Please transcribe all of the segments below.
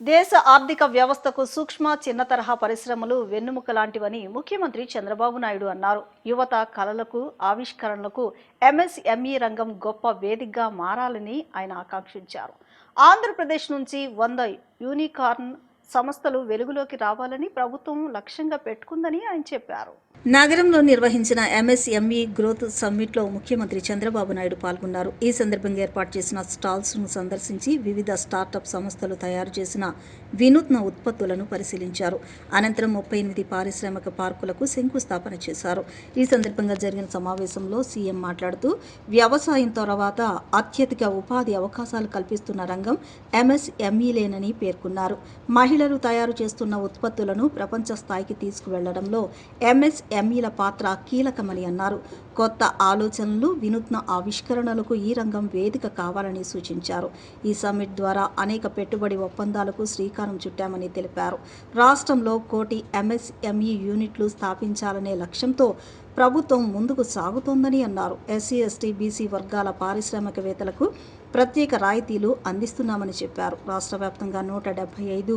దేశ ఆర్థిక వ్యవస్థకు సూక్ష్మ చిన్న తరహా పరిశ్రమలు వెన్నెముక లాంటివని ముఖ్యమంత్రి చంద్రబాబు నాయుడు అన్నారు. యువత కళలకు, ఆవిష్కరణలకు ఎంఎస్ఎంఈ రంగం గొప్ప వేదికగా మారాలని ఆయన ఆకాంక్షించారు. ఆంధ్రప్రదేశ్ నుంచి 100 యూనికార్న్ సంస్థలు వెలుగులోకి రావాలని ప్రభుత్వం లక్ష్యంగా పెట్టుకుందని ఆయన చెప్పారు. నగరంలో నిర్వహించిన ఎంఎస్ఎంఈ గ్రోత్ సమ్మిట్లో ముఖ్యమంత్రి చంద్రబాబు నాయుడు పాల్గొన్నారు. ఈ సందర్భంగా ఏర్పాటు చేసిన స్టాల్స్ను సందర్శించి వివిధ స్టార్టప్ సంస్థలు తయారు చేసిన వినూత్న ఉత్పత్తులను పరిశీలించారు. అనంతరం 38 పారిశ్రామిక పార్కులకు శంకుస్థాపన చేశారు. ఈ సందర్భంగా జరిగిన సమావేశంలో సీఎం మాట్లాడుతూ, వ్యవసాయం తర్వాత అత్యధిక ఉపాధి అవకాశాలు కల్పిస్తున్న రంగం ఎంఎస్ఎంఈలేనని పేర్కొన్నారు. మహిళలు తయారు చేస్తున్న ఉత్పత్తులను ప్రపంచ స్థాయికి తీసుకువెళ్లడంలో ఎంఎస్ఎంఈల పాత్ర కీలకమని అన్నారు. కొత్త ఆలోచనలు, వినూత్న ఆవిష్కరణలకు ఈ రంగం వేదిక కావాలని సూచించారు. ఈ సమ్మిట్ ద్వారా అనేక పెట్టుబడి ఒప్పందాలకు శ్రీకారం చుట్టామని తెలిపారు. రాష్ట్రంలో 1 కోటి ఎంఎస్ఎంఈ యూనిట్లు స్థాపించాలనే లక్ష్యంతో ప్రభుత్వం ముందుకు సాగుతోందని అన్నారు. ఎస్సీ, ఎస్టీ, బీసీ వర్గాల పారిశ్రామికవేత్తలకు ప్రత్యేక రాయితీలు అందిస్తున్నామని చెప్పారు. రాష్ట్ర వ్యాప్తంగా 175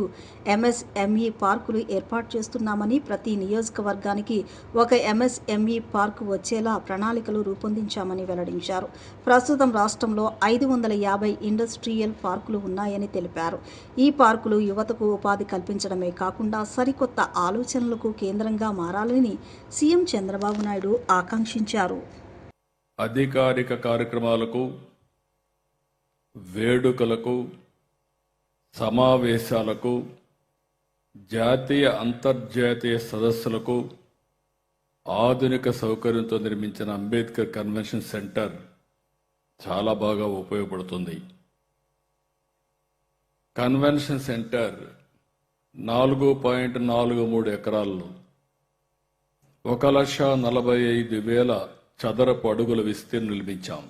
ఎంఎస్ఎంఈ పార్కులు ఏర్పాటు చేస్తున్నామని, ప్రతి నియోజకవర్గానికి 1 ఎంఎస్ఎంఈ పార్కు వచ్చేలా ప్రణాళికలు రూపొందించామని వెల్లడించారు. ప్రస్తుతం రాష్ట్రంలో 550 ఇండస్ట్రియల్ పార్కులు ఉన్నాయని తెలిపారు. ఈ పార్కులు యువతకు ఉపాధి కల్పించడమే కాకుండా సరికొత్త ఆలోచనలకు కేంద్రంగా మారాలని సీఎం చంద్రబాబు నాయుడు ఆకాంక్షించారు. అధికారిక కార్యక్రమాలకు, వేడుకలకు, సమావేశాలకు, జాతీయ అంతర్జాతీయ సదస్సులకు ఆధునిక సౌకర్యంతో నిర్మించిన అంబేద్కర్ కన్వెన్షన్ సెంటర్ చాలా బాగా ఉపయోగపడుతుంది. కన్వెన్షన్ సెంటర్ 4.43 ఎకరాల్లో 1,45,000 చదరపు అడుగుల విస్తీర్ణం నిర్మించాం.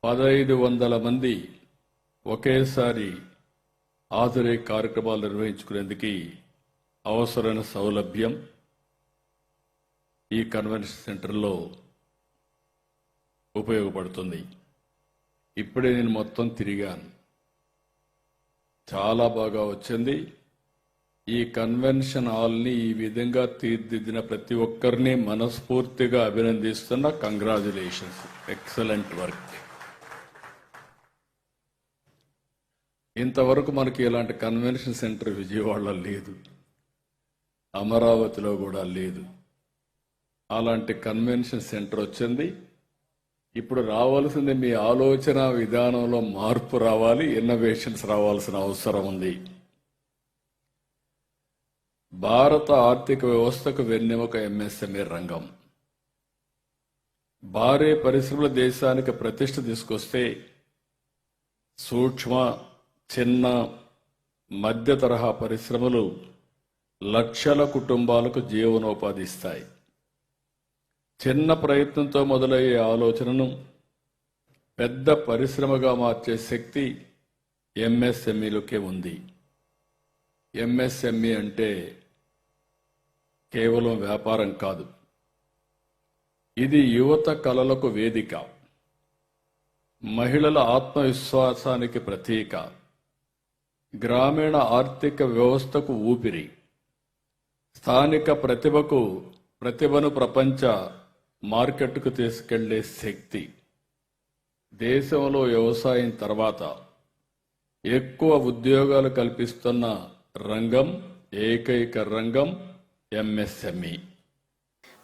1,500 మంది ఒకేసారి హాజరై కార్యక్రమాలు నిర్వహించుకునేందుకు అవసరమైన సౌలభ్యం ఈ కన్వెన్షన్ సెంటర్లో ఉపయోగపడుతుంది. ఇప్పుడే నేను మొత్తం తిరిగాను, చాలా బాగా వచ్చింది. ఈ కన్వెన్షన్ హాల్ని ఈ విధంగా తీర్చిదిద్దిన ప్రతి ఒక్కరిని మనస్ఫూర్తిగా అభినందిస్తున్నా. Congratulations, excellent work. ఇంతవరకు మనకి ఇలాంటి కన్వెన్షన్ సెంటర్ విజయవాడలో లేదు, అమరావతిలో కూడా లేదు. అలాంటి కన్వెన్షన్ సెంటర్ వచ్చింది. ఇప్పుడు రావాల్సింది మీ ఆలోచన విధానంలో మార్పు రావాలి, ఇన్నోవేషన్స్ రావాల్సిన అవసరం ఉంది. భారత ఆర్థిక వ్యవస్థకు వెన్నెముక ఎంఎస్ఎంఈ రంగం. భారీ పరిశ్రమల దేశానికి ప్రతిష్ట తీసుకొస్తే సూక్ష్మ, చిన్న, మధ్య తరహా పరిశ్రమలు లక్షల కుటుంబాలకు జీవనోపాధి ఇస్తాయి. చిన్న ప్రయత్నంతో మొదలయ్యే ఆలోచనను పెద్ద పరిశ్రమగా మార్చే శక్తి ఎంఎస్ఎంఈలకే ఉంది. ఎంఎస్ఎంఈ అంటే కేవలం వ్యాపారం కాదు, ఇది యువత కళలకు వేదిక, మహిళల ఆత్మవిశ్వాసానికి ప్రతీక, గ్రామీణ ఆర్థిక వ్యవస్థకు ఊపిరి, స్థానిక ప్రతిభను ప్రపంచ మార్కెట్కు తీసుకెళ్లే శక్తి. దేశంలో వ్యవసాయం తర్వాత ఎక్కువ ఉద్యోగాలు కల్పిస్తున్న రంగం, ఏకైక రంగం ఎంఎస్ఎంఈ.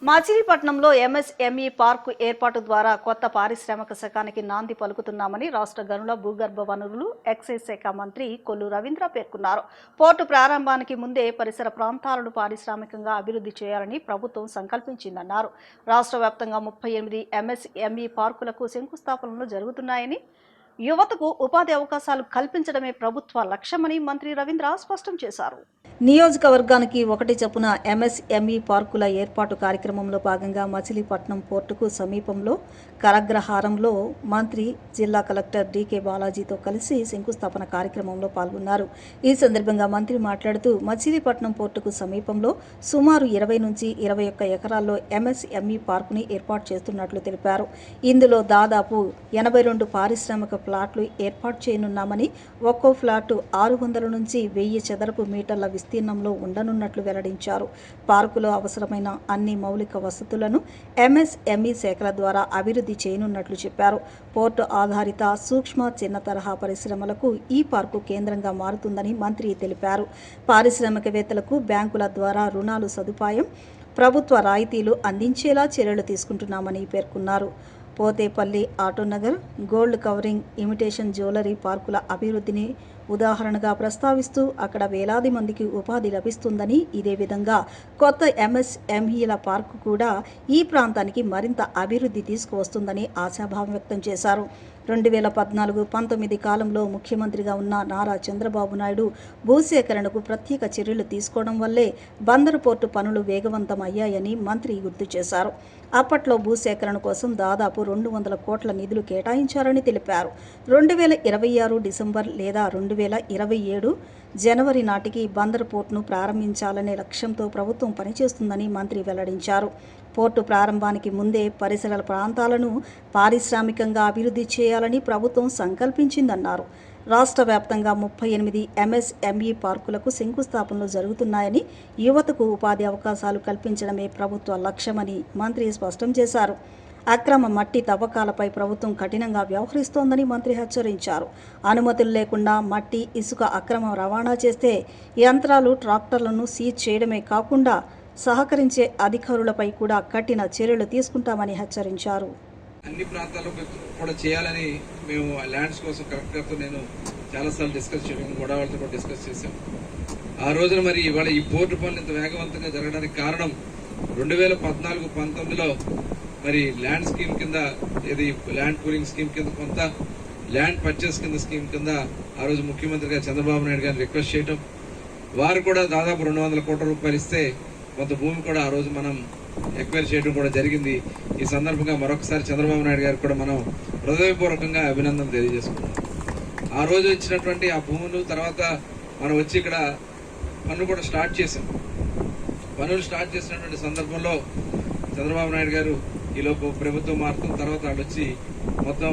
మచిలీపట్నంలో ఎంఎస్ఎంఈ పార్కు ఏర్పాటు ద్వారా కొత్త పారిశ్రామిక శకానికి నాంది పలుకుతున్నామని రాష్ట్ర గనుల, భూగర్భ వనరులు, ఎక్సైజ్ శాఖ మంత్రి కొల్లు రవీంద్ర పేర్కొన్నారు. పోర్టు ప్రారంభానికి ముందే పరిసర ప్రాంతాలను పారిశ్రామికంగా అభివృద్ధి చేయాలని ప్రభుత్వం సంకల్పించిందన్నారు. రాష్ట్ర వ్యాప్తంగా 38 ఎంఎస్ఎంఈ పార్కులకు శంకుస్థాపనలు జరుగుతున్నాయని, యువతకు ఉపాధి అవకాశాలు కల్పించడమే ప్రభుత్వ లక్ష్యమని మంత్రి రవీంద్ర స్పష్టం చేశారు. నియోజకవర్గానికి ఒకటి చొప్పున ఎంఎస్ఎంఈ పార్కుల ఏర్పాటు కార్యక్రమంలో భాగంగా మచిలీపట్నం పోర్టుకు సమీపంలో కరగ్రహారంలో మంత్రి జిల్లా కలెక్టర్ డీకే బాలాజీతో కలిసి శంకుస్థాపన కార్యక్రమంలో పాల్గొన్నారు. ఈ సందర్భంగా మంత్రి మాట్లాడుతూ మచిలీపట్నం పోర్టుకు సమీపంలో సుమారు 20 నుంచి 21 ఎకరాల్లో ఎంఎస్ఎంఈ పార్కుని ఏర్పాటు చేస్తున్నట్లు తెలిపారు. ఇందులో దాదాపు 82 పారిశ్రామిక ప్లాట్లు ఏర్పాటు చేయనున్నామని, ఒక్కో ఫ్లాటు 600 నుంచి 1000 చదరపు మీటర్ల విస్తీర్ణంలో ఉండనున్నట్లు వెల్లడించారు. పార్కులో అవసరమైన అన్ని మౌలిక వసతులను ఎంఎస్ఎంఈ శాఖల ద్వారా అభివృద్ధి చేయనున్నట్లు చెప్పారు. పోర్టు ఆధారిత సూక్ష్మ చిన్న తరహా పరిశ్రమలకు ఈ పార్కు కేంద్రంగా మారుతుందని మంత్రి తెలిపారు. పారిశ్రామికవేత్తలకు బ్యాంకుల ద్వారా రుణాలు సదుపాయం, ప్రభుత్వ రాయితీలు అందించేలా చర్యలు తీసుకుంటున్నామని పేర్కొన్నారు. Pothepalli Autonagar, gold covering, imitation jewellery పార్కుల అభివృద్ధిని ఉదాహరణగా ప్రస్తావిస్తూ అక్కడ వేలాది మందికి ఉపాధి లభిస్తుందని, ఇదే విధంగా కొత్త ఎంఎస్ఎంఈల పార్కు కూడా ఈ ప్రాంతానికి మరింత అభివృద్ధి తీసుకువస్తుందని ఆశాభావం వ్యక్తం చేశారు. 2014-19 కాలంలో ముఖ్యమంత్రిగా ఉన్న నారా చంద్రబాబు నాయుడు భూసేకరణకు ప్రత్యేక చర్యలు తీసుకోవడం వల్లే బందరు పోర్టు పనులు వేగవంతం అయ్యాయని మంత్రి గుర్తు చేశారు. అప్పట్లో భూసేకరణ కోసం దాదాపు 200 కోట్ల నిధులు కేటాయించారని తెలిపారు. 2026 డిసెంబర్ లేదా 2027 జనవరి నాటికి బందరు పోర్టును ప్రారంభించాలనే లక్ష్యంతో ప్రభుత్వం పనిచేస్తుందని మంత్రి వెల్లడించారు. పోర్టు ప్రారంభానికి ముందే పరిసర ప్రాంతాలను పారిశ్రామికంగా అభివృద్ధి చేయాలని ప్రభుత్వం సంకల్పించిందన్నారు. రాష్ట్ర వ్యాప్తంగా 38 ఎంఎస్ఎంఈ పార్కులకు శంకుస్థాపనలు జరుగుతున్నాయని, యువతకు ఉపాధి అవకాశాలు కల్పించడమే ప్రభుత్వ లక్ష్యమని మంత్రి స్పష్టం చేశారు. అక్రమ మట్టి తవ్వకాలపై ప్రభుత్వం కఠినంగా వ్యవహరిస్తోందని మంత్రి హెచ్చరించారు. అనుమతులు లేకుండా మట్టి, ఇసుక అక్రమ రవాణా చేస్తే యంత్రాలు, ట్రాక్టర్లను సీజ్ చేయడమే కాకుండా సహకరించే అధికారులపై కూడా కఠిన చర్యలు తీసుకుంటామని హెచ్చరించారు. అన్ని ప్రాంతాల్లో కూడా చేయాలని మేము ల్యాండ్స్ కోసం కలెక్టర్తో నేను చాలాసార్లు డిస్కస్ చేయడం, గొడవలతో కూడా డిస్కస్ చేశాం. ఆ రోజున మరి ఇవాళ ఈ పోర్టు పనులు ఇంత వేగవంతంగా జరగడానికి కారణం 2014-19లో మరి ల్యాండ్ స్కీమ్ కింద, ఇది ల్యాండ్ పూలింగ్ స్కీమ్ కింద, కొంత ల్యాండ్ పర్చేస్ కింద స్కీమ్ కింద ఆ రోజు ముఖ్యమంత్రిగా చంద్రబాబు నాయుడు గారిని రిక్వెస్ట్ చేయడం, వారు కూడా దాదాపు 200 కోట్ల రూపాయలు ఇస్తే కొంత భూమి కూడా ఆ రోజు మనం ఎక్వైర్ చేయడం కూడా జరిగింది. ఈ సందర్భంగా మరొకసారి చంద్రబాబు నాయుడు గారికి కూడా మనం హృదయపూర్వకంగా అభినందన తెలియజేసుకున్నాం. ఆ రోజు ఇచ్చినటువంటి ఆ భూములు తర్వాత మనం వచ్చి ఇక్కడ పనులు కూడా స్టార్ట్ చేసాం. పనులు స్టార్ట్ చేసినటువంటి సందర్భంలో చంద్రబాబు నాయుడు గారు ఈలోపు ప్రభుత్వం మారుతున్న తర్వాత వాళ్ళు వచ్చి మొత్తం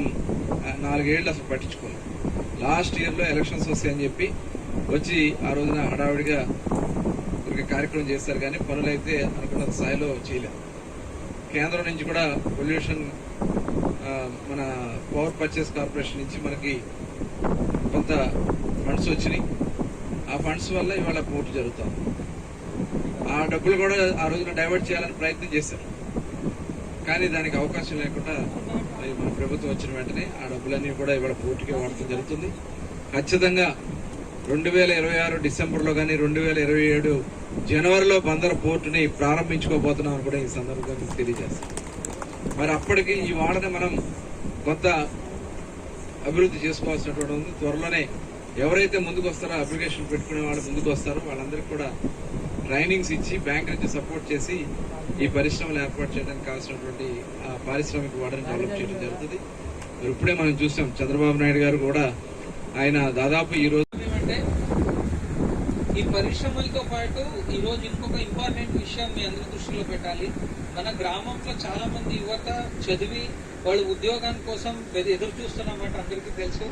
4 ఏళ్ళు అసలు పట్టించుకోలేదు. లాస్ట్ ఇయర్లో ఎలక్షన్స్ వస్తాయని చెప్పి వచ్చి ఆ రోజున హడావిడిగా కార్యక్రమం చేస్తారు, కానీ పనులైతే అనుకున్న స్థాయిలో చేయలేదు. కేంద్రం నుంచి కూడా పొల్యూషన్, మన పవర్ పర్చేస్ కార్పొరేషన్ నుంచి మనకి కొంత ఫండ్స్ వచ్చినాయి. ఆ ఫండ్స్ వల్ల ఇవాళ పోర్టు జరుగుతుంది. ఆ డబ్బులు కూడా ఆ రోజున డైవర్ట్ చేయాలని ప్రయత్నం చేశారు, కానీ దానికి అవకాశం లేకుండా మన ప్రభుత్వం వచ్చిన వెంటనే ఆ డబ్బులన్నీ కూడా ఇవాళ పోర్టుకే వాడటం జరుగుతుంది. ఖచ్చితంగా 2026 డిసెంబర్లో కానీ 2027 జనవరిలో బందరు పోర్టుని ప్రారంభించుకోబోతున్నాం అని కూడా ఈ సందర్భంగా తెలియజేస్తాం. మరి అప్పటికి ఈ వాడని మనం కొంత అభివృద్ధి చేసుకోవాల్సినటువంటి ఉంది. త్వరలోనే ఎవరైతే ముందుకు వస్తారో, అప్లికేషన్ పెట్టుకునే వాళ్ళు ముందుకు వస్తారో వాళ్ళందరికీ కూడా ట్రైనింగ్స్ ఇచ్చి బ్యాంక్ నుంచి సపోర్ట్ చేసి ఈ పరిశ్రమలు ఏర్పాటు చేయడానికి కావాల్సినటువంటి పారిశ్రామిక వాడని డెవలప్ చేయడం జరుగుతుంది. మరి ఇప్పుడే మనం చూసాం చంద్రబాబు నాయుడు గారు కూడా ఆయన దాదాపు ఈ రోజు ఈ పరిశ్రమలతో పాటు ఈ రోజు ఇంకొక ఇంపార్టెంట్ విషయం మీ అందరి దృష్టిలో పెట్టాలి. మన గ్రామంలో చాలా మంది యువత చదివి వాళ్ళు ఉద్యోగం కోసం ఎదురు చూస్తున్నమాట అందరికీ తెలుసు.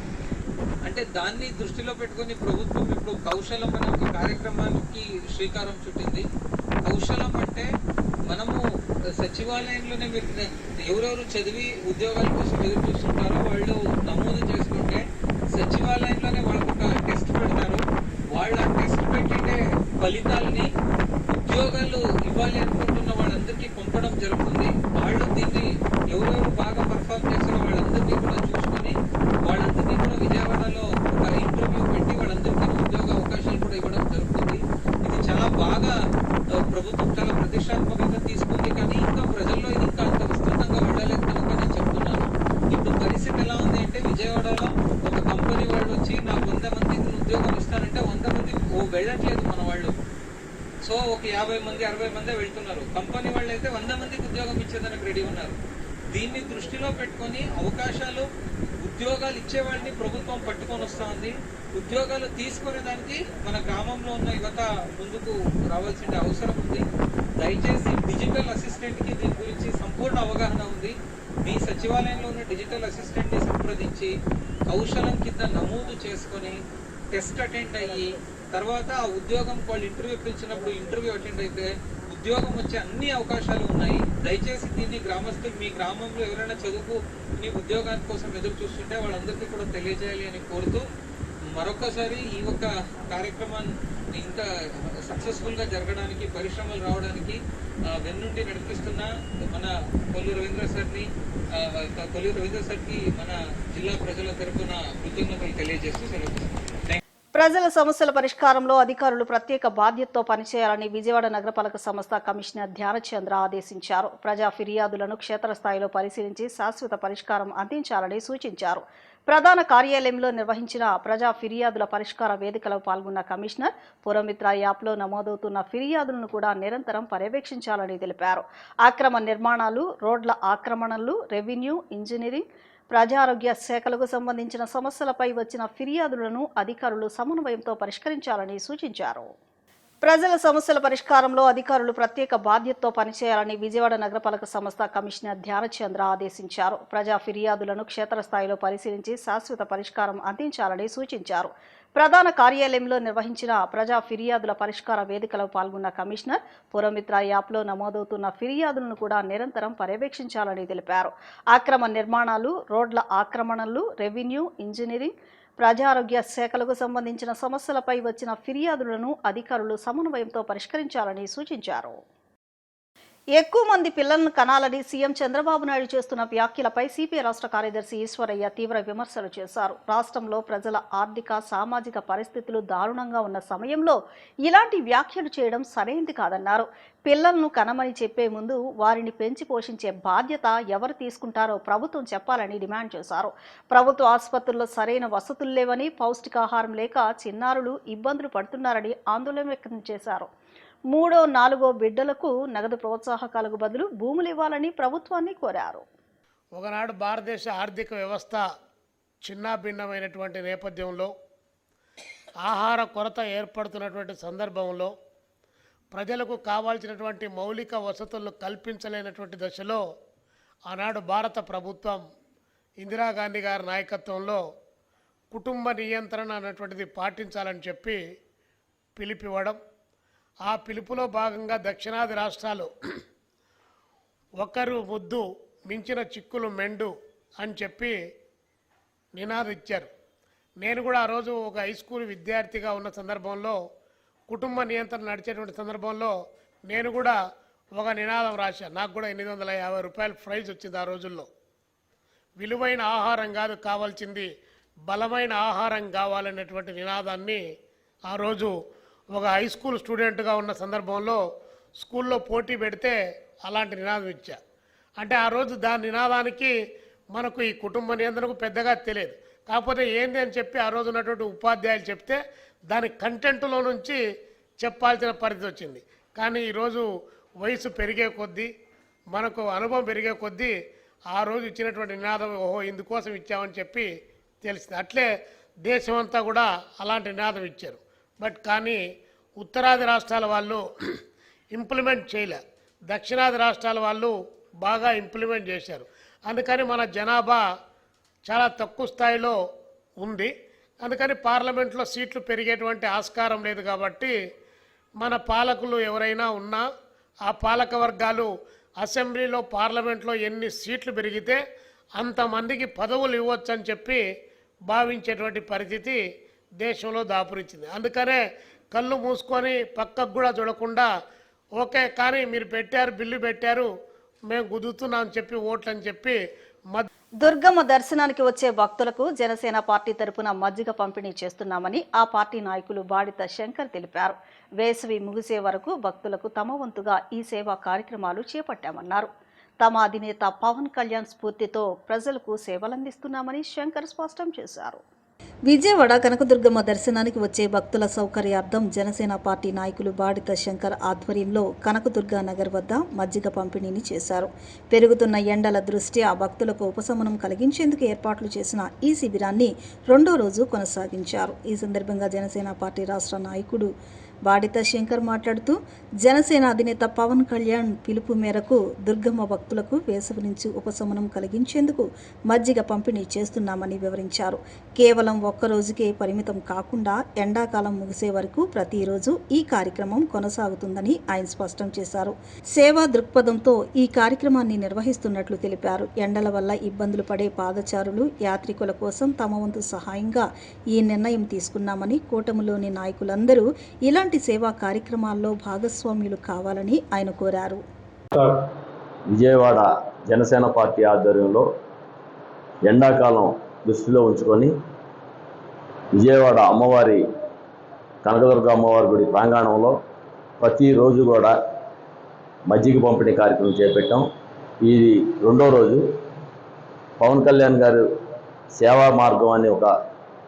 అంటే దాన్ని దృష్టిలో పెట్టుకుని ప్రభుత్వం ఇప్పుడు కౌశలం అనే ఒక కార్యక్రమానికి శ్రీకారం చుట్టింది. కౌశలం అంటే మనము సచివాలయంలోనే మీరు ఎవరెవరు చదివి ఉద్యోగాల కోసం ఎదురు చూస్తుంటారో వాళ్ళు నమోదు చేసుకుంటే సచివాలయంలోనే వాళ్ళకు ఒక టెస్ట్ పెడతారు. వాళ్ళ టెస్ట్ పెట్టిండే ఫలితాలని ఉద్యోగాలు ఇవ్వాలి అనుకుంటున్న వాళ్ళందరికీ పంపడం జరుగుతుంది. వాళ్ళు దీన్ని ఎవరెవరు బాగా పర్ఫార్మ్ చేస్తారో వాళ్ళందరినీ కూడా చూసుకొని వాళ్ళందరినీ కూడా విజయవాడలో ఒక ఇంటర్వ్యూ పెట్టి వాళ్ళందరికీ ఉద్యోగ అవకాశాలు కూడా ఇవ్వడం జరుగుతుంది. ఇది చాలా బాగా ప్రభుత్వం చాలా ప్రతిష్టాత్మకంగా తీసుకుంది, కానీ ఇంకా ప్రజల్లో ఇది ఇంకా అంత విస్తృతంగా వెళ్ళలేదు కనుక నేను చెప్తున్నాను. ఇప్పుడు పరిస్థితి ఎలా ఉంది అంటే విజయవాడలో ఒక కంపెనీ వాళ్ళు వచ్చి నాకు 100 మందికి ఉద్యోగం ఇస్తానంటే 100 మంది మంది వెళ్ళట్లేదు మన వాళ్ళు. సో ఒక 50 మంది 60 మందే వెళ్తున్నారు. కంపెనీ వాళ్ళు అయితే 100 మందికి ఉద్యోగం ఇచ్చేదానికి రెడీ ఉన్నారు. దీన్ని దృష్టిలో పెట్టుకొని అవకాశాలు, ఉద్యోగాలు ఇచ్చే వాళ్ళని ప్రభుత్వం పట్టుకొని వస్తూ ఉంది. ఉద్యోగాలు తీసుకునే దానికి మన గ్రామంలో ఉన్న యువత ముందుకు రావాల్సిన అవసరం ఉంది. దయచేసి డిజిటల్ అసిస్టెంట్కి దీని గురించి సంపూర్ణ అవగాహన ఉంది. మీ సచివాలయంలో ఉన్న డిజిటల్ అసిస్టెంట్ని సంప్రదించి కౌశలం కింద నమోదు చేసుకొని టెస్ట్ అటెండ్ అయ్యి తర్వాత ఆ ఉద్యోగం వాళ్ళు ఇంటర్వ్యూ పిలిచినప్పుడు ఇంటర్వ్యూ అటెండ్ అయితే ఉద్యోగం వచ్చే అన్ని అవకాశాలు ఉన్నాయి. దయచేసి దీన్ని గ్రామస్తులు, మీ గ్రామంలో ఎవరైనా చదువుకుని ఉద్యోగాని కోసం ఎదురు చూస్తుంటే వాళ్ళందరికీ కూడా తెలియజేయాలి అని కోరుతూ మరొకసారి ఈ ఒక కార్యక్రమాన్ని ఇంత సక్సెస్ఫుల్గా జరగడానికి, పరిశ్రమలు రావడానికి వెన్నుండి నడిపిస్తున్న మన కొల్లు రవీంద్ర సార్కి మన జిల్లా ప్రజల తరఫున కృతజ్ఞతలు తెలియజేస్తూ సెలవు. ప్రజల సమస్యల పరిష్కారంలో అధికారులు ప్రత్యేక బాధ్యతతో పనిచేయాలని విజయవాడ నగరపాలక సంస్థ కమిషనర్ ధ్యానచంద్ర ఆదేశించారు. ప్రజా ఫిర్యాదులను క్షేత్రస్థాయిలో పరిశీలించి శాశ్వత పరిష్కారం అందించాలని సూచించారు. ప్రధాన కార్యాలయంలో నిర్వహించిన ప్రజా ఫిర్యాదుల పరిష్కార వేదికలో పాల్గొన్న కమిషనర్ పురమిత్ర యాప్లో నమోదవుతున్న ఫిర్యాదులను కూడా నిరంతరం పర్యవేక్షించాలని తెలిపారు. అక్రమ నిర్మాణాలు, రోడ్ల ఆక్రమణలు, రెవెన్యూ, ఇంజనీరింగ్, ప్రజారోగ్య శాఖలకు సంబంధించిన సమస్యలపై వచ్చిన ఫిర్యాదులను అధికారులు సమన్వయంతో పరిష్కరించాలని సూచించారు. ప్రజల సమస్యల పరిష్కారంలో అధికారులు ప్రత్యేక బాధ్యతతో పనిచేయాలని విజయవాడ నగరపాలక సంస్థ కమిషనర్ ధ్యానచంద్ర ఆదేశించారు. ప్రజా ఫిర్యాదులను క్షేత్రస్థాయిలో పరిశీలించి శాశ్వత పరిష్కారం అందించాలని సూచించారు. ప్రధాన కార్యాలయంలో నిర్వహించిన ప్రజా ఫిర్యాదుల పరిష్కార వేదికలో పాల్గొన్న కమిషనర్ పురమిత్ర యాప్లో నమోదవుతున్న ఫిర్యాదులను కూడా నిరంతరం పర్యవేక్షించాలని తెలిపారు. అక్రమ నిర్మాణాలు, రోడ్ల ఆక్రమణలు, రెవెన్యూ, ఇంజనీరింగ్, ప్రజారోగ్య శాఖలకు సంబంధించిన సమస్యలపై వచ్చిన ఫిర్యాదులను అధికారులు సమన్వయంతో పరిష్కరించాలని సూచించారు. ఎక్కువ మంది పిల్లలను కనాలని సీఎం చంద్రబాబు నాయుడు చేస్తున్న వ్యాఖ్యలపై సిపిఐ రాష్ట్ర కార్యదర్శి ఈశ్వరయ్య తీవ్ర విమర్శలు చేశారు. రాష్ట్రంలో ప్రజల ఆర్థిక, సామాజిక పరిస్థితులు దారుణంగా ఉన్న సమయంలో ఇలాంటి వ్యాఖ్యలు చేయడం సరైంది కాదన్నారు. పిల్లలను కనమని చెప్పే ముందు వారిని పెంచి పోషించే బాధ్యత ఎవరు తీసుకుంటారో ప్రభుత్వం చెప్పాలని డిమాండ్ చేశారు. ప్రభుత్వ ఆసుపత్రుల్లో సరైన వసతులు లేవని, పౌష్టికాహారం లేక చిన్నారులు ఇబ్బందులు పడుతున్నారని ఆందోళన వ్యక్తం చేశారు. 3, 4 బిడ్డలకు నగదు ప్రోత్సాహకాలకు బదులు భూములు ఇవ్వాలని ప్రభుత్వాన్ని కోరారు. ఒకనాడు భారతదేశ ఆర్థిక వ్యవస్థ చిన్నాభిన్నమైనటువంటి నేపథ్యంలో, ఆహార కొరత ఏర్పడుతున్నటువంటి సందర్భంలో, ప్రజలకు కావాల్సినటువంటి మౌలిక వసతులను కల్పించలేనటువంటి దశలో ఆనాడు భారత ప్రభుత్వం ఇందిరాగాంధీ గారి నాయకత్వంలో కుటుంబ నియంత్రణ అన్నటువంటిది పాటించాలని చెప్పి పిలిపివ్వడం, ఆ పిలుపులో భాగంగా దక్షిణాది రాష్ట్రాలు ఒకరు ముద్దు మించిన చిక్కులు మెండు అని చెప్పి నినాదించారు. నేను కూడా ఆ రోజు ఒక హై స్కూల్ విద్యార్థిగా ఉన్న సందర్భంలో, కుటుంబ నియంత్రణ నడిచేటువంటి సందర్భంలో నేను కూడా ఒక నినాదం రాశాను. నాకు కూడా 850 రూపాయల ప్రైజ్ వచ్చింది ఆ రోజుల్లో. విలువైన ఆహారం కాదు కావాల్సింది, బలమైన ఆహారం కావాలనేటువంటి నినాదాన్ని ఆ రోజు ఒక హై స్కూల్ స్టూడెంట్గా ఉన్న సందర్భంలో స్కూల్లో పోటీ పెడితే అలాంటి నినాదం ఇచ్చా. అంటే ఆ రోజు దాని నినాదానికి మనకు ఈ కుటుంబ నియంత్రణకు పెద్దగా తెలియదు. కాకపోతే ఏంది అని చెప్పి ఆ రోజు ఉన్నటువంటి ఉపాధ్యాయులు చెప్తే దాని కంటెంట్లో నుంచి చెప్పాల్సిన పరిస్థితి వచ్చింది. కానీ ఈరోజు వయసు పెరిగే కొద్దీ, మనకు అనుభవం పెరిగే కొద్దీ ఆ రోజు ఇచ్చినటువంటి నినాదం ఓహో ఇందుకోసం ఇచ్చామని చెప్పి తెలిసింది. అట్లే దేశమంతా కూడా అలాంటి నినాదం ఇచ్చారు. బట్ కానీ ఉత్తరాది రాష్ట్రాల వాళ్ళు ఇంప్లిమెంట్ చేయలే, దక్షిణాది రాష్ట్రాల వాళ్ళు బాగా ఇంప్లిమెంట్ చేశారు. అందుకని మన జనాభా చాలా తక్కువ స్థాయిలో ఉంది. అందుకని పార్లమెంట్లో సీట్లు పెరిగేటువంటి ఆస్కారం లేదు. కాబట్టి మన పాలకులు ఎవరైనా ఉన్నా ఆ పాలక వర్గాలు అసెంబ్లీలో, పార్లమెంట్లో ఎన్ని సీట్లు పెరిగితే అంతమందికి పదవులు ఇవ్వచ్చు అని చెప్పి భావించేటువంటి పరిస్థితి దేశంలో దాపురించింది. అందుకనే కళ్ళు మూసుకొని పక్కకు కూడా చూడకుండా ఓకే కానీ మీరు పెట్టారు, బిల్లు పెట్టారు, మేము గుద్దుతున్నాం అని చెప్పి ఓట్లు అని చెప్పి దుర్గమ్మ దర్శనానికి వచ్చే భక్తులకు జనసేన పార్టీ తరపున మజ్జిగ పంపిణీ చేస్తున్నామని ఆ పార్టీ నాయకులు బాడిత శంకర్ తెలిపారు. వేసవి ముగిసే వరకు భక్తులకు తమ వంతుగా ఈ సేవా కార్యక్రమాలు చేపట్టామన్నారు. తమ అధినేత పవన్ కళ్యాణ్ స్ఫూర్తితో ప్రజలకు సేవలందిస్తున్నామని శంకర్ స్పష్టం చేశారు. విజయవాడ కనకదుర్గమ్మ దర్శనానికి వచ్చే భక్తుల సౌకర్యార్థం జనసేన పార్టీ నాయకులు బాడిత శంకర్ ఆధ్వర్యంలో కనకదుర్గ నగర్ వద్ద మజ్జిగ పంపిణీని చేశారు. పెరుగుతున్న ఎండల దృష్ట్యా భక్తులకు ఉపశమనం కలిగించేందుకు ఏర్పాట్లు చేసిన ఈ శిబిరాన్ని 2వ రోజు కొనసాగించారు. ఈ సందర్భంగా జనసేన పార్టీ రాష్ట్ర నాయకుడు బాడిత శంకర్ మాట్లాడుతూ జనసేన అధినేత పవన్ కళ్యాణ్ పిలుపు మేరకు దుర్గమ్మ భక్తులకు వేసవి నుంచి ఉపశమనం కలిగించేందుకు మజ్జిగ పంపిణీ చేస్తున్నామని వివరించారు. కేవలం ఒక్క రోజుకే పరిమితం కాకుండా ఎండాకాలం ముగిసే వరకు ప్రతిరోజు ఈ కార్యక్రమం కొనసాగుతుందని ఆయన స్పష్టం చేశారు. సేవా దృక్పథంతో ఈ కార్యక్రమాన్ని నిర్వహిస్తున్నట్లు తెలిపారు. ఎండల వల్ల ఇబ్బందులు పడే పాదచారులు, యాత్రికుల కోసం తమ వంతు సహాయంగా ఈ నిర్ణయం తీసుకున్నామని, కూటమిలోని నాయకులందరూ ఇలాంటి సేవా కార్యక్రమాల్లో భాగస్వామ్యులు కావాలని ఆయన కోరారు. విజయవాడ జనసేన పార్టీ ఆధ్వర్యంలో ఎండాకాలం దృష్టిలో ఉంచుకొని విజయవాడ అమ్మవారి కనకదుర్గ అమ్మవారి గుడి ప్రాంగణంలో ప్రతిరోజు కూడా మజ్జిగ పంపిణీ కార్యక్రమం చేపట్టాం. ఇది 2వ రోజు. పవన్ కళ్యాణ్ గారు సేవా మార్గం అనే ఒక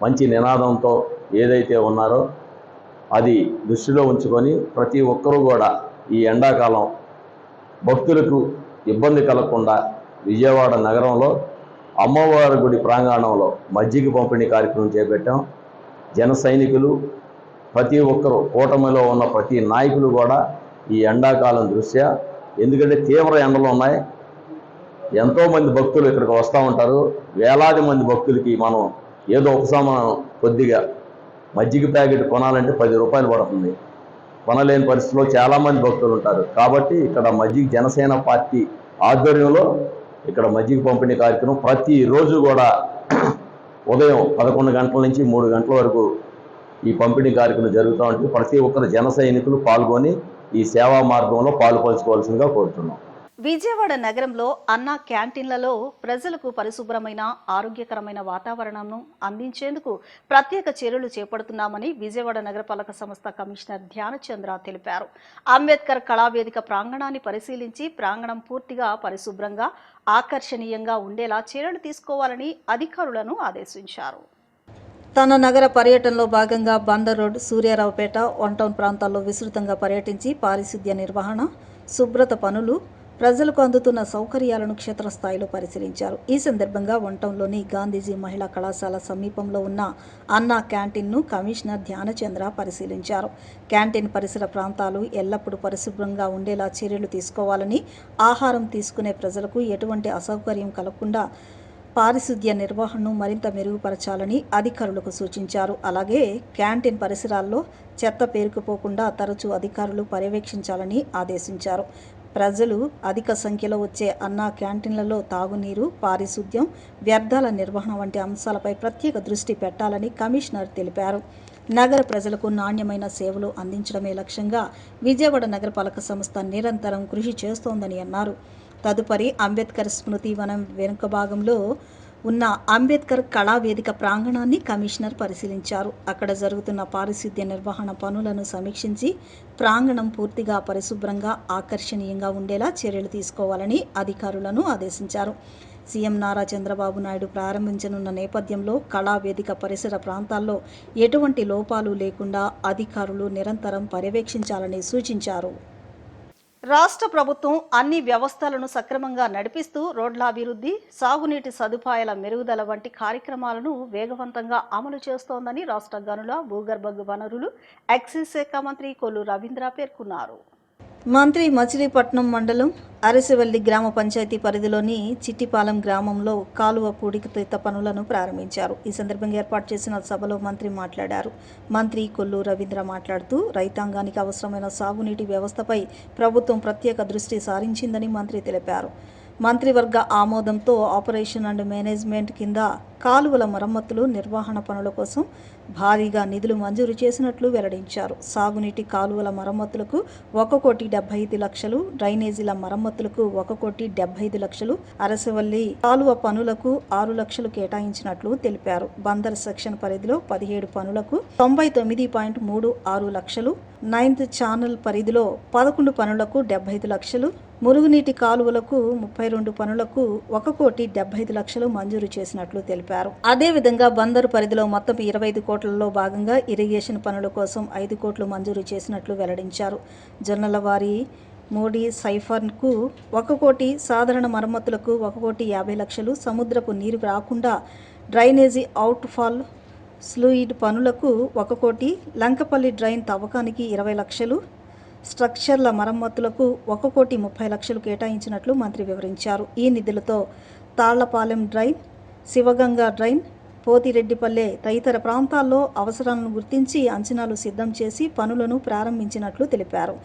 మంచి నినాదంతో ఏదైతే ఉన్నారో అది దృష్టిలో ఉంచుకొని ప్రతి ఒక్కరూ కూడా ఈ ఎండాకాలం భక్తులకు ఇబ్బంది కలగకుండా విజయవాడ నగరంలో అమ్మవారి గుడి ప్రాంగణంలో మజ్జిగ పంపిణీ కార్యక్రమం చేపట్టాం. జన సైనికులు ప్రతి ఒక్కరూ, కూటమిలో ఉన్న ప్రతి నాయకులు కూడా ఈ ఎండాకాలం దృష్ట్యా, ఎందుకంటే తీవ్ర ఎండలు ఉన్నాయి, ఎంతోమంది భక్తులు ఇక్కడికి వస్తూ ఉంటారు. వేలాది మంది భక్తులకి మనం ఏదో ఉపశమనం కొద్దిగా మజ్జిగ ప్యాకెట్ కొనాలంటే 10 రూపాయలు పడుతుంది. కొనలేని పరిస్థితిలో చాలామంది భక్తులు ఉంటారు. కాబట్టి ఇక్కడ మజ్జిగ జనసేన పార్టీ ఆధ్వర్యంలో ఇక్కడ మజ్జిగ పంపిణీ కార్యక్రమం ప్రతిరోజు కూడా ఉదయం 11 గంటల నుంచి 3 గంటల వరకు ఈ పంపిణీ కార్యక్రమం జరుగుతూ ఉంటుంది. ప్రతి ఒక్కరు జన సైనికులు పాల్గొని ఈ సేవా మార్గంలో పాలుపంచుకోవాల్సిందిగా కోరుతున్నాం. విజయవాడ నగరంలో అన్నా క్యాంటీన్లలో ప్రజలకు పరిశుభ్రమైన, ఆరోగ్యకరమైన వాతావరణంను అందించేందుకు ప్రత్యేక చర్యలు చేపడుతున్నామని విజయవాడ నగరపాలక సంస్థ కమిషనర్ ధ్యానచంద్ర తెలిపారు. అంబేద్కర్ కళావేదిక ప్రాంగణాన్ని పరిశీలించి ప్రాంగణం పూర్తిగా పరిశుభ్రంగా, ఆకర్షణీయంగా ఉండేలా చర్యలు తీసుకోవాలని అధికారులను ఆదేశించారు. తన నగర పర్యటనలో భాగంగా Bandar road, Suryaraopeta, one town ప్రాంతాల్లో విస్తృతంగా పర్యటించి పారిశుద్ధ్య నిర్వహణ, శుభ్రత పనులు, ప్రజలకు అందుతున్న సౌకర్యాలను క్షేత్రస్థాయిలో పరిశీలించారు. ఈ సందర్భంగా వన్ టౌన్లోని గాంధీజీ మహిళా కళాశాల సమీపంలో ఉన్న అన్నా క్యాంటీన్ను కమిషనర్ ధ్యానచంద్ర పరిశీలించారు. క్యాంటీన్ పరిసర ప్రాంతాలు ఎల్లప్పుడూ పరిశుభ్రంగా ఉండేలా చర్యలు తీసుకోవాలని, ఆహారం తీసుకునే ప్రజలకు ఎటువంటి అసౌకర్యం కలగకుండా పారిశుద్ధ్య నిర్వహణను మరింత మెరుగుపరచాలని అధికారులకు సూచించారు. అలాగే క్యాంటీన్ పరిసరాల్లో చెత్త పేరుకుపోకుండా తరచూ అధికారులు పర్యవేక్షించాలని ఆదేశించారు. ప్రజలు అధిక సంఖ్యలో వచ్చే అన్నా క్యాంటీన్లలో తాగునీరు, పారిశుద్ధ్యం, వ్యర్థాల నిర్వహణ వంటి అంశాలపై ప్రత్యేక దృష్టి పెట్టాలని కమిషనర్ తెలిపారు. నగర ప్రజలకు నాణ్యమైన సేవలు అందించడమే లక్ష్యంగా విజయవాడ నగరపాలక సంస్థ నిరంతరం కృషి చేస్తోందని అన్నారు. తదుపరి అంబేద్కర్ స్మృతి వనం వెనుక భాగంలో ఉన్న అంబేద్కర్ కళావేదిక ప్రాంగణాన్ని కమిషనర్ పరిశీలించారు. అక్కడ జరుగుతున్న పారిశుద్ధ్య నిర్వహణ పనులను సమీక్షించి ప్రాంగణం పూర్తిగా పరిశుభ్రంగా, ఆకర్షణీయంగా ఉండేలా చర్యలు తీసుకోవాలని అధికారులను ఆదేశించారు. సీఎం నారా చంద్రబాబు నాయుడు ప్రారంభించనున్న నేపథ్యంలో కళావేదిక పరిసర ప్రాంతాల్లో ఎటువంటి లోపాలు లేకుండా అధికారులు నిరంతరం పర్యవేక్షించాలని సూచించారు. రాష్ట్ర ప్రభుత్వం అన్ని వ్యవస్థలను సక్రమంగా నడిపిస్తూ రోడ్ల అభివృద్ధి, సాగునీటి సదుపాయాల మెరుగుదల వంటి కార్యక్రమాలను వేగవంతంగా అమలు చేస్తోందని రాష్ట్ర గనుల, భూగర్భ వనరులు, ఎక్సైజ్ శాఖ మంత్రి కొల్లు రవీంద్ర పేర్కొన్నారు. మంత్రి మచిలీపట్నం మండలం అరసివల్లి గ్రామ పంచాయతీ పరిధిలోని చిట్టిపాలెం గ్రామంలో కాలువ పూడికతీత పనులను ప్రారంభించారు. ఈ సందర్భంగా ఏర్పాటు చేసిన సభలో మంత్రి మాట్లాడారు. మంత్రి కొల్లు రవీంద్ర మాట్లాడుతూ రైతాంగానికి అవసరమైన సాగునీటి వ్యవస్థపై ప్రభుత్వం ప్రత్యేక దృష్టి సారించిందని మంత్రి తెలిపారు. మంత్రివర్గ ఆమోదంతో ఆపరేషన్ అండ్ మేనేజ్మెంట్ కింద కాలువల మరమ్మతులు, నిర్వహణ పనుల కోసం భారీగా నిధులు మంజూరు చేసినట్లు వెల్లడించారు. సాగునీటి కాలువల మరమ్మతులకు 1,75,00,000, డ్రైనేజీల మరమ్మతులకు 1,75,00,000, అరసవల్లి కాలువ పనులకు 6 లక్షలు కేటాయించినట్లు తెలిపారు. బందర్ సెక్షన్ పరిధిలో 17 పనులకు 99.36 లక్షలు, 9th ఛానల్ పరిధిలో 11 పనులకు 75 లక్షలు, మురుగునీటి కాలువలకు 32 పనులకు 1,75,00,000 మంజూరు చేసినట్లు తెలిపారు. అదేవిధంగా బందరు పరిధిలో మొత్తం 25 కోట్లలో భాగంగా ఇరిగేషన్ పనుల కోసం 5 కోట్లు మంజూరు చేసినట్లు వెల్లడించారు. జొన్నలవారి మోడీ సైఫర్కు 1 కోటి, సాధారణ మరమ్మతులకు 1,50,00,000, సముద్రపు నీరు రాకుండా డ్రైనేజీ అవుట్ఫాల్ ఫ్లూయిడ్ పనులకు 1 కోటి, లంకపల్లి డ్రైన్ తవ్వకానికి 20 లక్షలు, స్ట్రక్చర్ల మరమ్మతులకు 1,30,00,000 కేటాయించినట్లు మంత్రి వివరించారు. ఈ నిధులతో తాళ్లపాలెం డ్రైన్, శివగంగా డ్రైన్, పోతిరెడ్డిపల్లె తదితర ప్రాంతాల్లో అవసరాలను గుర్తించి అంచనాలు సిద్ధం చేసి పనులను ప్రారంభించినట్లు తెలిపారు.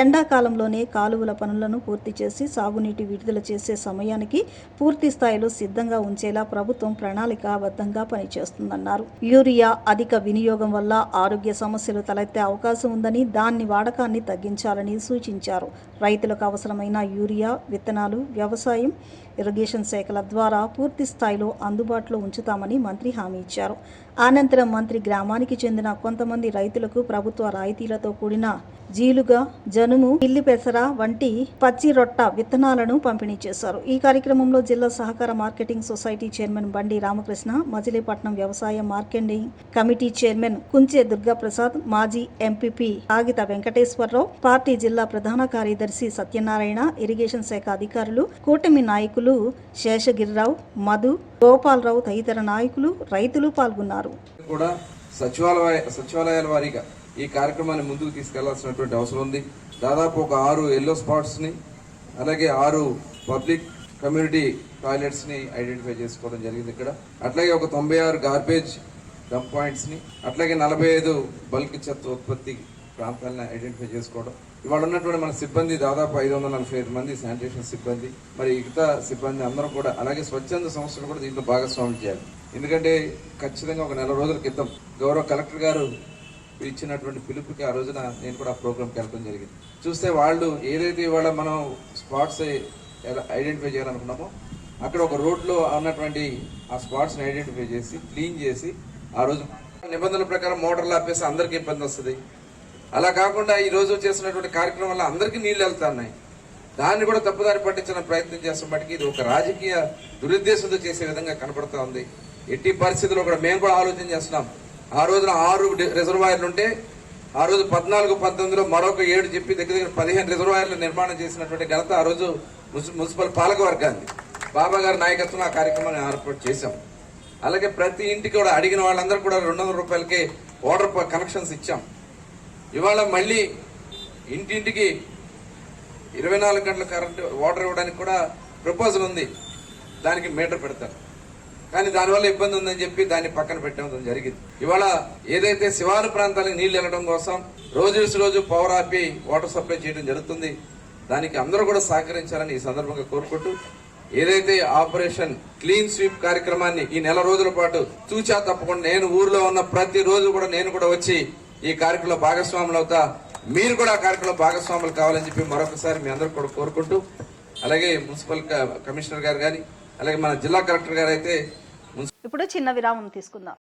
ఎండాకాలంలోనే కాలువల పనులను పూర్తి చేసి సాగునీటి విడుదల చేసే సమయానికి పూర్తి స్థాయిలో సిద్ధంగా ఉంచేలా ప్రభుత్వం ప్రణాళికాబద్ధంగా పనిచేస్తుందన్నారు. యూరియా అధిక వినియోగం వల్ల ఆరోగ్య సమస్యలు తలెత్తే అవకాశం ఉందని, దాన్ని వాడకాన్ని తగ్గించాలని సూచించారు. రైతులకు అవసరమైన యూరియా విత్తనాలు వ్యవసాయం, ఇరిగేషన్ శాఖల ద్వారా పూర్తి స్థాయిలో అందుబాటులో ఉంచుతామని మంత్రి హామీ ఇచ్చారు. అనంతరం మంత్రి గ్రామానికి చెందిన కొంతమంది రైతులకు ప్రభుత్వ రాయితీలతో కూడిన జీలుగా, జనుము, పిల్లి పెసర వంటి పచ్చి రొట్ట విత్తనాలను పంపిణీ చేశారు. ఈ కార్యక్రమంలో జిల్లా సహకార మార్కెటింగ్ సొసైటీ చైర్మన్ బండి రామకృష్ణ, మజిలీపట్నం వ్యవసాయ marketing committee chairman Kunche Durgaprasad, మాజీ ఎంపీపీ కాగిత వెంకటేశ్వరరావు, పార్టీ జిల్లా ప్రధాన కార్యదర్శి సత్యనారాయణ, ఇరిగేషన్ శాఖ అధికారులు, కూటమి నాయకులు శేషగిరిరావు, మధు, గోపాలరావు తదితర నాయకులు, రైతులు పాల్గొన్నారు. కూడా సచివాలయాల వారీగా ఈ కార్యక్రమాన్ని ముందుకు తీసుకెళ్లాల్సినటువంటి అవసరం ఉంది. దాదాపు ఒక 6 ఎల్లో స్పాట్స్ ని, అలాగే 6 పబ్లిక్ కమ్యూనిటీ టాయిలెట్స్ ని ఐడెంటిఫై చేసుకోవడం జరిగింది ఇక్కడ. అట్లాగే ఒక 96 గార్బేజ్ డంప్ పాయింట్స్ ని, అట్లాగే 45 బల్క్ చెత్త ఉత్పత్తి ప్రాంతాలను ఐడెంటిఫై చేసుకోవడం. ఇవాళ ఉన్నటువంటి మన సిబ్బంది దాదాపు 545 మంది శానిటేషన్ సిబ్బంది, మరి మిగతా సిబ్బంది అందరూ కూడా, అలాగే స్వచ్ఛంద సంస్థలు కూడా దీంట్లో భాగస్వామ్యం చేయాలి. ఎందుకంటే ఖచ్చితంగా ఒక 4 రోజుల క్రితం గౌరవ కలెక్టర్ గారు ఇచ్చినటువంటి పిలుపుకి ఆ రోజున నేను కూడా ఆ ప్రోగ్రామ్కి వెళ్ళడం జరిగింది. చూస్తే వాళ్ళు ఏదైతే ఇవాళ మనం స్పాట్స్ ఐడెంటిఫై చేయాలనుకున్నామో అక్కడ ఒక రోడ్లో ఉన్నటువంటి ఆ స్పాట్స్ని ఐడెంటిఫై చేసి క్లీన్ చేసి, ఆ రోజు నిబంధనల ప్రకారం మోటార్లు ఆపేసి అందరికీ ఇబ్బంది వస్తుంది. అలా కాకుండా ఈ రోజు చేసినటువంటి కార్యక్రమం వల్ల అందరికీ నీళ్లు వెళ్తున్నాయి. దాన్ని కూడా తప్పుదారి పట్టించిన ప్రయత్నం చేస్తున్నప్పటికీ ఇది ఒక రాజకీయ దురుద్దేశంతో చేసే విధంగా కనపడుతూ ఉంది. ఎట్టి పరిస్థితుల్లో కూడా మేము కూడా ఆలోచన చేస్తున్నాం. ఆ రోజున 6 రిజర్వాయర్లు ఉంటే ఆ రోజు 14, 19లో మరొక 7 చెప్పి దగ్గర 15 రిజర్వాయర్లు నిర్మాణం చేసినటువంటి ఘనత ఆ రోజు మున్సిపల్ పాలక వర్గాన్ని బాబా గారి నాయకత్వం ఆ కార్యక్రమాన్ని ఏర్పాటు చేశాం. అలాగే ప్రతి ఇంటికి కూడా అడిగిన వాళ్ళందరూ కూడా 200 రూపాయలకే వాటర్ కనెక్షన్స్ ఇచ్చాం. ఇవాళ మళ్ళీ ఇంటింటికి 24 గంటల కరెంట్ వాటర్ ఇవ్వడానికి కూడా ప్రపోజల్ ఉంది. దానికి మీటర్ పెడతారు, కానీ దానివల్ల ఇబ్బంది ఉందని చెప్పి దాన్ని పక్కన పెట్టడం జరిగింది. ఇవాళ ఏదైతే శివారు ప్రాంతాలకు నీళ్లు వెళ్ళడం కోసం రోజు పవర్ ఆపి వాటర్ సప్లై చేయడం జరుగుతుంది. దానికి అందరూ కూడా సహకరించాలని ఈ సందర్భంగా కోరుకుంటూ, ఏదైతే ఆపరేషన్ క్లీన్ స్వీప్ కార్యక్రమాన్ని ఈ 4 రోజుల పాటు తూచా తప్పకుండా నేను ఊర్లో ఉన్న ప్రతి రోజు కూడా నేను కూడా వచ్చి ఈ కార్యక్రమంలో భాగస్వాములు అవుతా, మీరు కూడా ఆ కార్యక్రమంలో భాగస్వాములు కావాలని చెప్పి మరొకసారి మీ అందరూ కూడా కోరుకుంటూ, అలాగే మున్సిపల్ కమిషనర్ గారు కానీ, అలాగే మన జిల్లా కలెక్టర్ గారు అయితే ఇప్పుడు చిన్న విరామం తీసుకుందాం.